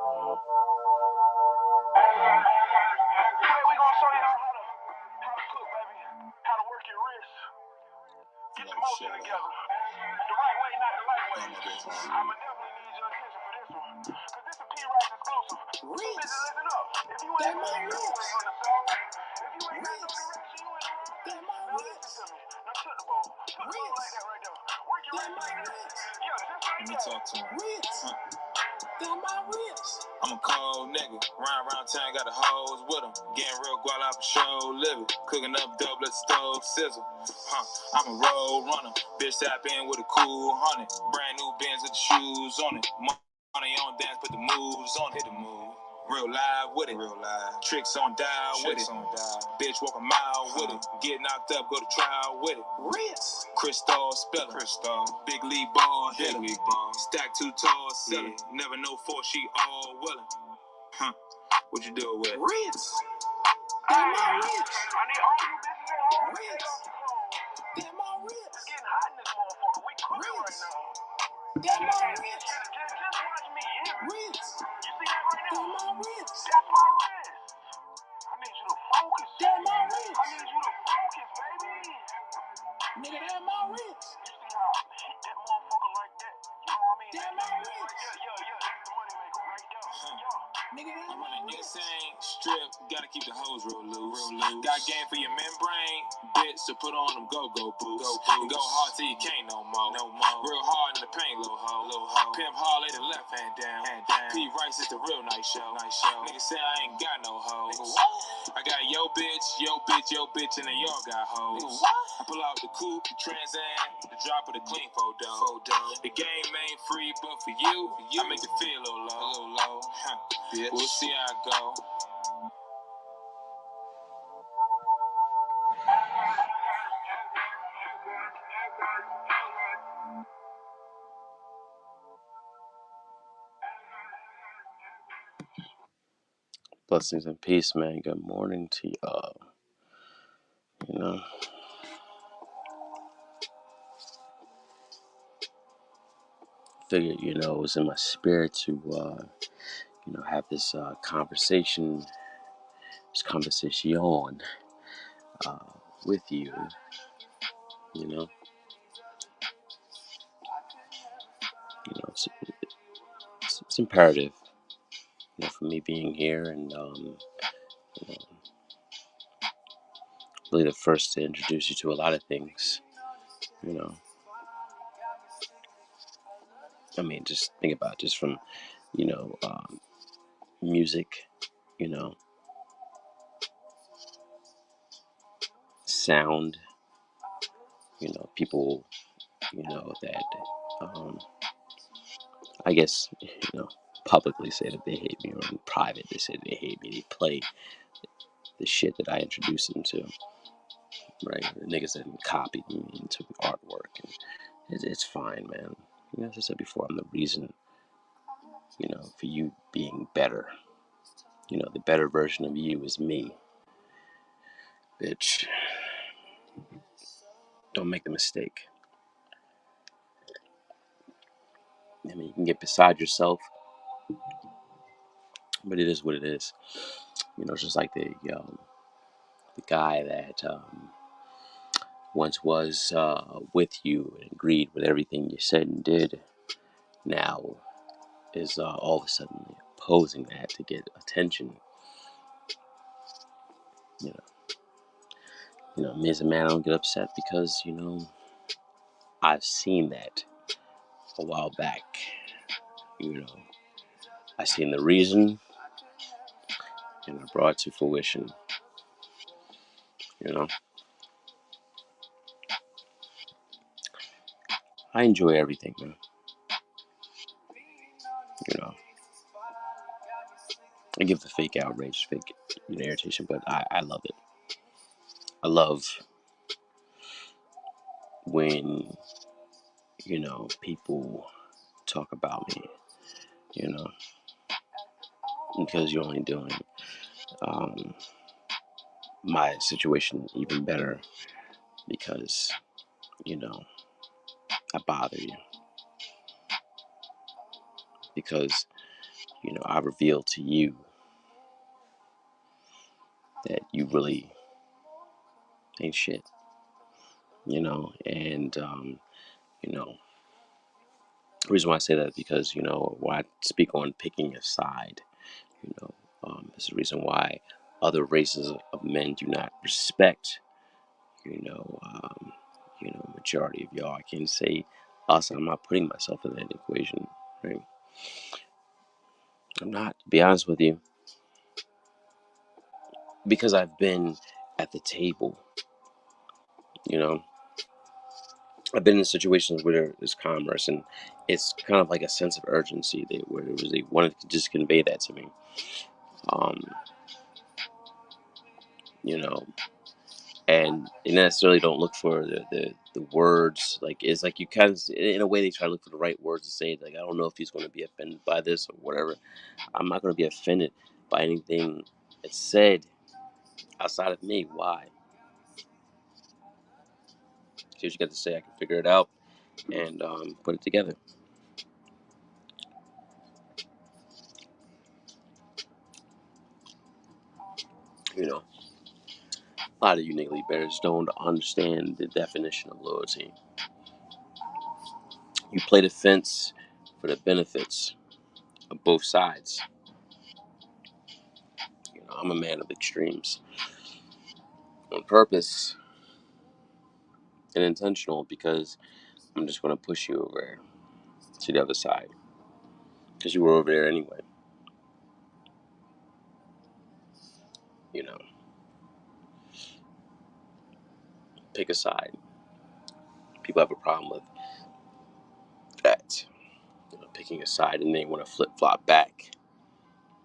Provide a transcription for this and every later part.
Today we gonna show y'all how to cook, baby. How to work your wrist. Get your motion together. The right way, not the right way. I'ma definitely need your attention for this one. Cause this is P-Rice exclusive. Bitches, listen up. If you ain't got no direction, you ain't on the song. If you ain't got no direction, you ain't on. Now listen to me. Now touch the ball. Touch the ball like that right there. Work your wrist like that. Yeah, just like that. Let me talk to him. I'm a cold nigga, round town, got the hoes with him. Getting real gual out for show, living. Cooking up dope, let the stove sizzle. I'm a road runner, bitch tap in with a cool 100. Brand new Benz with the shoes on it. Money on dance, put the moves on it. Hit the move. Real live with it, real live. Tricks on dial with it. Bitch walk a mile with it. Get knocked up, go to trial with it. Ritz. Crystal spiller. Crystal. Big league ball hitter. Big ball. Stack too tall, silly. Yeah. Never know for she all willing. What you do with Ritz? Damn my Ritz. I need all you bitches at home. Ritz. Damn my Ritz. It's getting hot in this motherfucker. We cooking right now. Damn my Ritz. Just watch me. Ritz. You see that right now? Damn my Ritz. That's my wrist. I need you to focus. Damn my Ritz. I need you to focus, baby. Nigga, damn my Ritz. You see how I hit that motherfucker like that? You know what I mean? Damn my Ritz. Yeah. That's the money maker right there. Nigga, damn my Ritz. Insane strip. Gotta keep the hoes real loose. Got game for your membrane, bitch. So put on them go-go boots. Go hard till you can't no more. Real hard in the paint, little hoe. Pimp hard, lay the left hand down. P-Rice is the real nice show. Niggas say I ain't got no hoes. I got yo bitch, and then y'all got hoes. I pull out the coupe, the Trans Am, the drop of the clean photo. The game ain't free, but for you, I make it feel a little low. We'll see how it go. Blessings and peace, man. Good morning to y'all. You know, figured, it was in my spirit to, have this conversation with you. It's imperative, for me being here, and really the first to introduce you to a lot of things. I mean, just think about it, just from, music, sound, people, that, I guess, publicly say that they hate me, or in private they say they hate me. They play the shit that I introduce them to, right? The niggas that copied me into artwork, and it's fine, man. As I said before, I'm the reason, for you being better. The better version of you is me. Bitch, don't make the mistake. I mean, you can get beside yourself, but it is what it is. It's just like the guy that once was with you and agreed with everything you said and did, now is all of a sudden opposing that to get attention. Me as a man, I don't get upset because, I've seen that a while back. I seen the reason, and I brought it to fruition. I enjoy everything, man. I give the fake outrage, fake irritation, but I love it. I love when, people talk about me, because you're only doing my situation even better because, I bother you. Because, I reveal to you that you really ain't shit, and the reason why I say that is because, when I speak on picking a side, you know, is the reason why other races of men do not respect, majority of y'all. I can't say us, I'm not putting myself in that equation, right? I'm not, to be honest with you, because I've been at the table, you know, I've been in situations where there's commerce, and it's kind of like a sense of urgency where they wanted to just convey that to me. Um, you know, and they necessarily don't look for the words. Like, it's like you kind of, in a way, they try to look for the right words to say. Like, I don't know if he's going to be offended by this or whatever. I'm not going to be offended by anything that's said outside of me. Why? See what you got to say. I can figure it out and put it together. A lot of you Nxggly bears don't understand the definition of loyalty. You play the fence for the benefits of both sides. I'm a man of extremes on purpose and intentional, because I'm just going to push you over to the other side because you were over there anyway. You know, pick a side. People have a problem with that. Picking a side, and they want to flip flop back.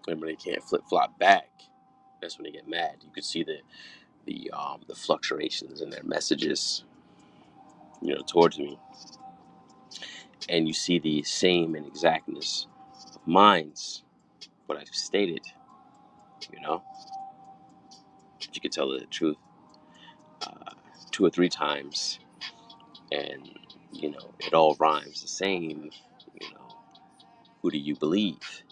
And when they can't flip flop back, that's when they get mad. You could see the fluctuations in their messages, towards me, and you see the same and exactness of minds. What I've stated, you know, you could tell the truth 2 or 3 times, and it all rhymes the same. You know, who do you believe?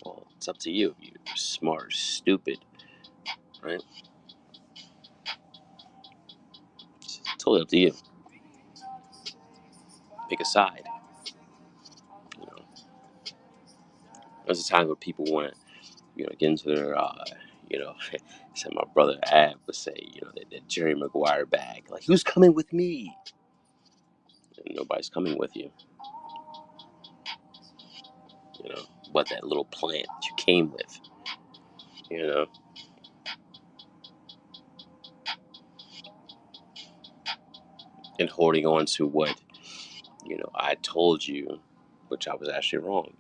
Well, it's up to you. You're smart or stupid, right? It's totally up to you. Pick a side. You know, there's a time where people want to, get into their, so my brother Ab would say, that Jerry Maguire bag. Like, who's coming with me? And nobody's coming with you. But that little plant you came with, you know. And holding on to what, I told you, which I was actually wrong.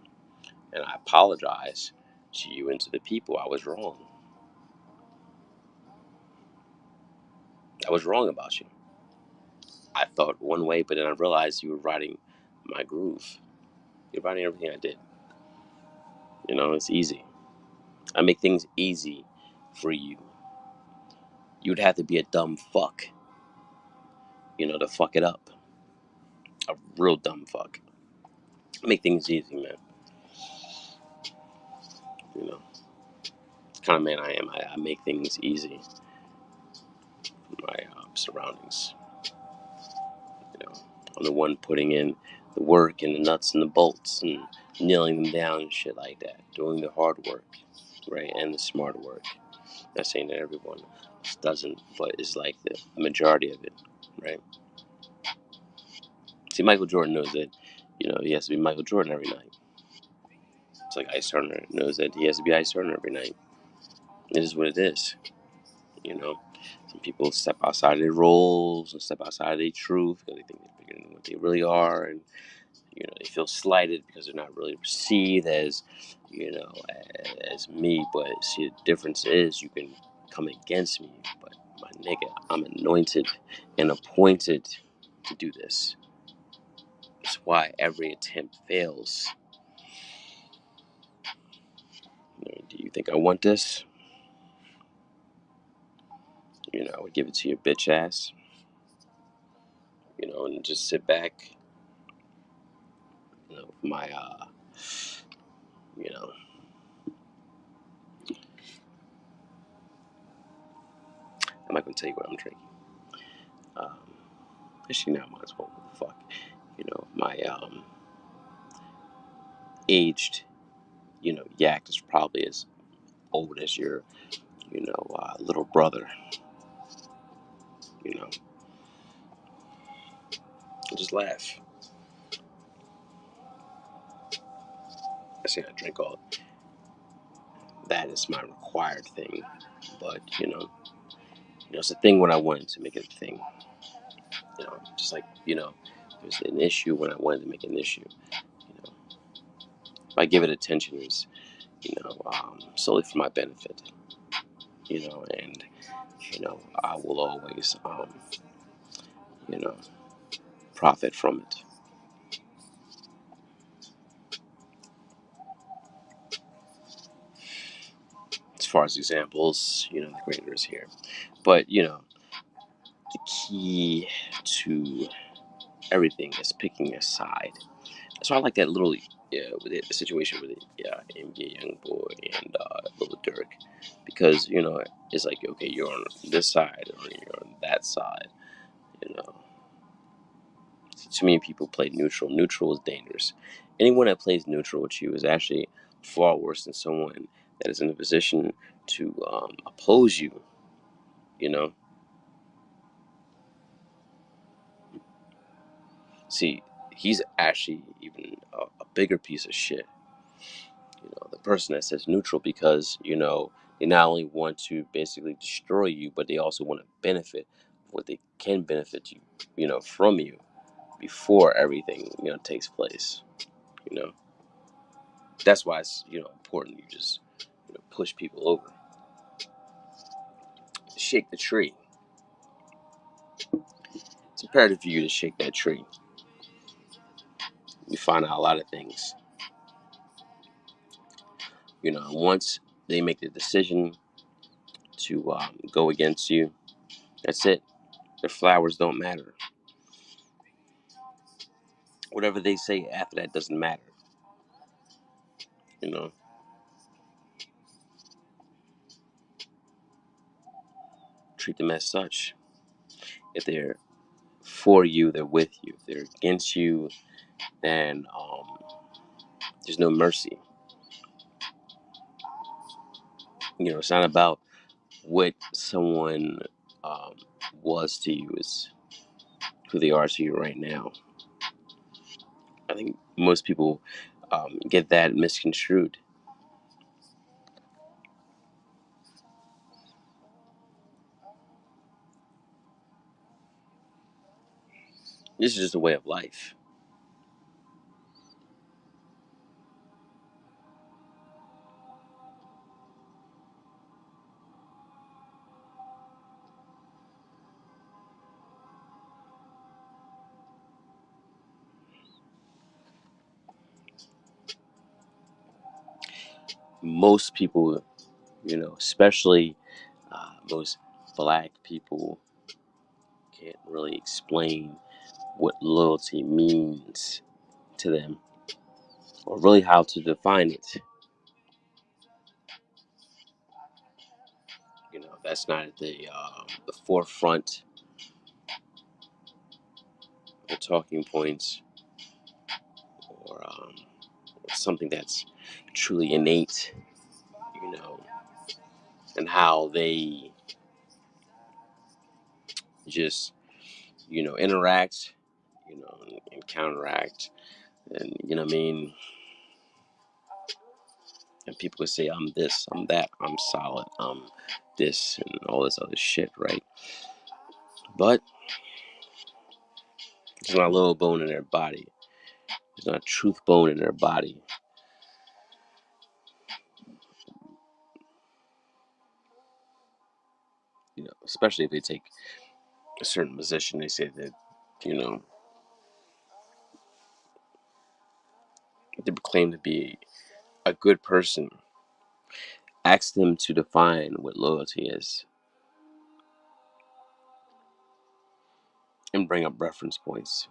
And I apologize to you and to the people. I was wrong. I was wrong about you. I thought one way, but then I realized you were riding my groove. You're riding everything I did. It's easy. I make things easy for you. You'd have to be a dumb fuck, to fuck it up. A real dumb fuck. I make things easy, man. The kind of man I am. I make things easy for my surroundings. I'm the one putting in the work and the nuts and the bolts and nailing them down and shit like that. Doing the hard work, right? And the smart work. Not saying that everyone doesn't, but it's like the majority of it, right? See, Michael Jordan knows that, he has to be Michael Jordan every night. It's like Ice Turner knows that he has to be Ice Turner every night. It is what it is, you know. Some people step outside of their roles and step outside of their truth because they think they're bigger than what they really are, and they feel slighted because they're not really received as, as me. But see, the difference is you can come against me, but my nigga, I'm anointed and appointed to do this. That's why every attempt fails. Do you think I want this? I would give it to your bitch ass, and just sit back, with my, you know, I'm not gonna tell you what I'm drinking. Um, Actually, now I might as well. What the fuck? My aged, yak is probably as old as your, little brother. You know, just laugh. I say I drink all. That is my required thing, but it's a thing when I wanted to make it a thing. Just like there's an issue when I wanted to make an issue. If I give it attention, is solely for my benefit. And I will always you know profit from it. As far as examples, the greater is here. But the key to everything is picking a side. So I like that little with the situation with MJ Young Boy and Little Dirk, because it's like, okay, you're on this side or you're on that side. You know, Too many people play neutral. Neutral is dangerous. Anyone that plays neutral with you is actually far worse than someone that is in a position to oppose you. You know, See, he's actually even a bigger piece of shit. The person that says neutral, because they not only want to basically destroy you, but they also want to benefit what they can benefit you, from you before everything takes place. You know, that's why it's important you just push people over, shake the tree. It's imperative for you to shake that tree. You find out a lot of things. Once they make the decision to go against you, that's it. Their flowers don't matter. Whatever they say after that doesn't matter. You know, Treat them as such. If they're for you, they're with you. If they're against you, then there's no mercy. It's not about what someone um, was to you, it's who they are to you right now. I think most people get that misconstrued. This is just a way of life. Most people, especially most black people, can't really explain what loyalty means to them, or really how to define it. That's not at the forefront of talking points, or something that's truly innate. You know, and how they just interact, and counteract, and what I mean. And people would say, I'm this, I'm that, I'm solid, I'm this, and all this other shit, right? But there's not a little bone in their body. There's not a truth bone in their body. Especially if they take a certain position, they say that, you know, they claim to be a good person. Ask them to define what loyalty is and bring up reference points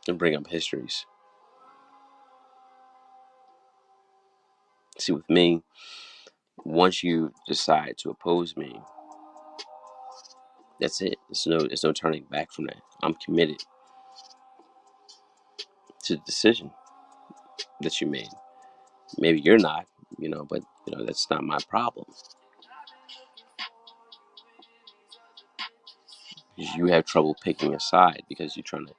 and bring up histories. See, with me, once you decide to oppose me, That's it. There's no turning back from that. I'm committed to the decision that you made. Maybe you're not, but that's not my problem. You have trouble picking a side because you're trying to,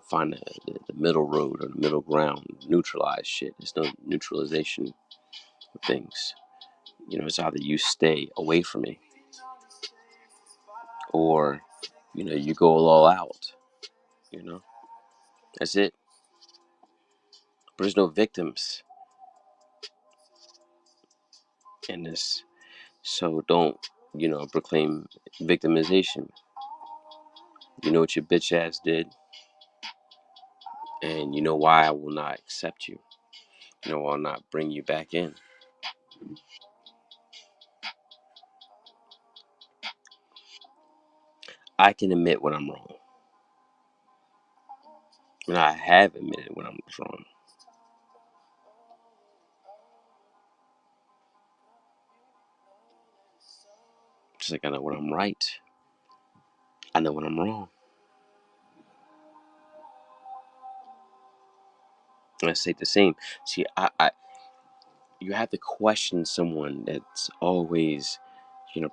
find the middle road or the middle ground, neutralize shit. There's no neutralization of things. It's either you stay away from me or, you go all out. That's it. But there's no victims in this. So don't, proclaim victimization. You know what your bitch ass did, and you know why I will not accept you. I'll not bring you back in. I can admit when I'm wrong. And I have admitted when I'm wrong. Just like I know when I'm right. I know when I'm wrong. And I say the same. See, you have to question someone that's always,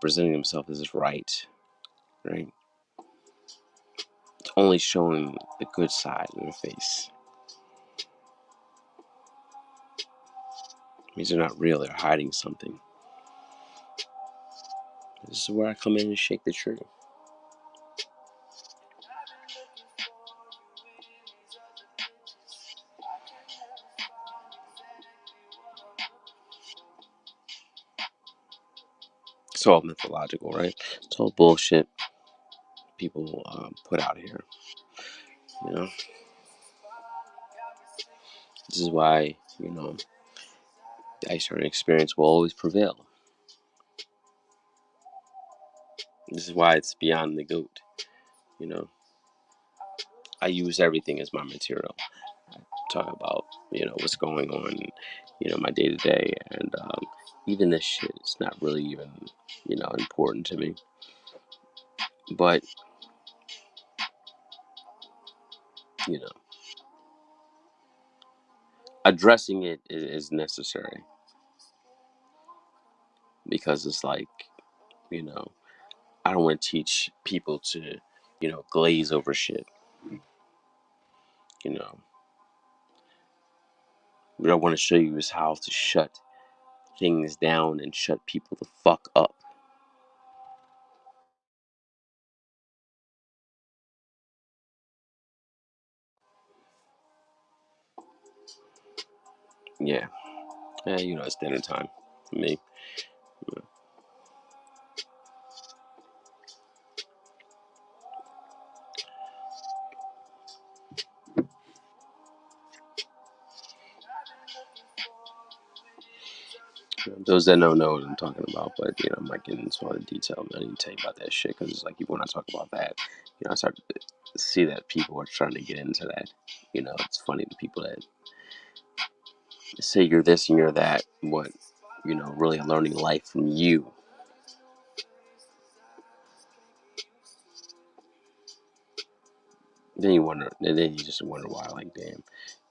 presenting themselves as right. Right? It's only showing the good side of their face. It means they're not real, they're hiding something. This is where I come in and shake the tree. It's all mythological, right? It's all bullshit people put out here. This is why, the ice experience will always prevail. This is why it's beyond the goat. You know, I use everything as my material. I talk about, what's going on, my day to day, and even this shit is not really even, important to me. But, you know, addressing it is necessary because it's like, you know, I don't want to teach people to, glaze over shit. You know, what I want to show you is how to shut things down and shut people the fuck up. Yeah. It's dinner time for me. Those that don't know what I'm talking about, but I'm not getting into all the detail. I need to tell you about that shit because it's like when I talk about that, I start to see that people are trying to get into that. It's funny the people that say you're this and you're that, but really learning life from you. Then you just wonder why, like, damn,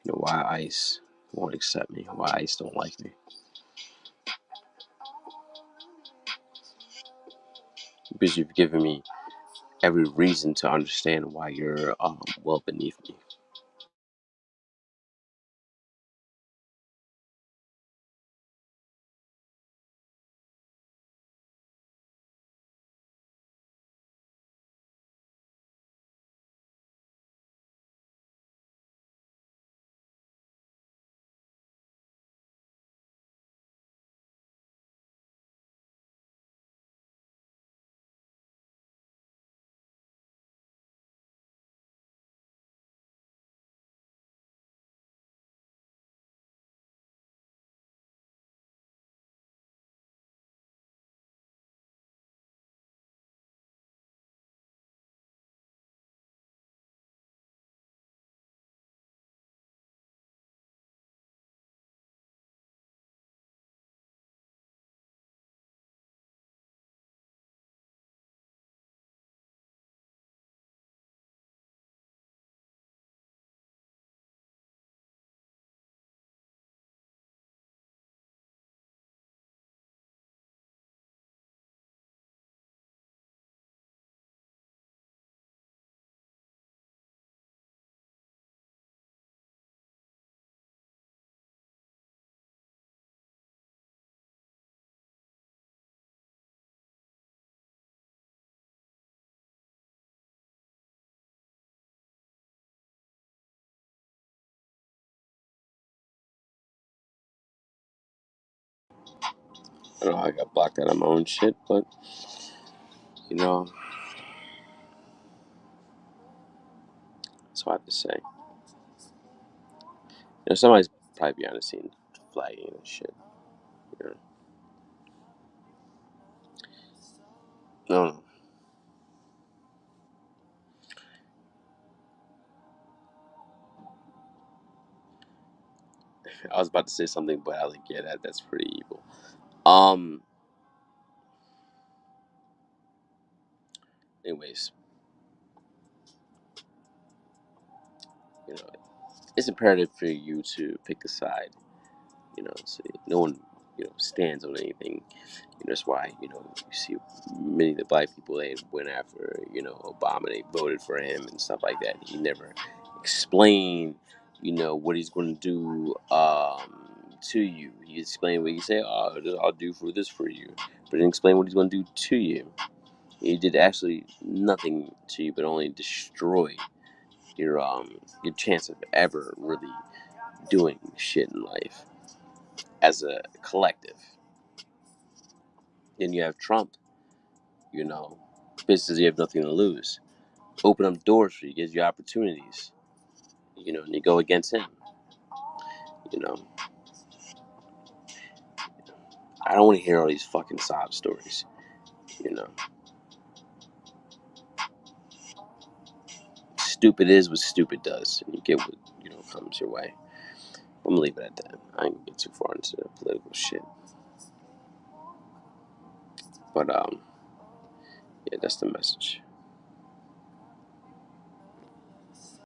why ICE won't accept me, why ICE don't like me. Because you've given me every reason to understand why you're well beneath me. I don't know how I got blocked out of my own shit, but you know, that's what I have to say. You know, somebody's probably behind the scene flagging and shit. You know, no. I was about to say something, but I was like, yeah, that's pretty evil. Um. Anyways, you know, it's imperative for you to pick a side. You know, so no one, stands on anything. That's why, you see many of the black people, they went after, Obama, they voted for him and stuff like that. He never explained, what he's going to do to you. He explained what he said, oh, I'll do for this for you. But he didn't explain what he's going to do to you. He did actually nothing to you, but only destroy your chance of ever really doing shit in life as a collective. Then you have Trump, you know, basically you have nothing to lose. Open up doors for you, gives you opportunities, and you go against him. You know, I don't want to hear all these fucking sob stories. You know, stupid is what stupid does, and you get what comes your way. I'm gonna leave it at that. I ain't gonna get too far into the political shit, but yeah, that's the message.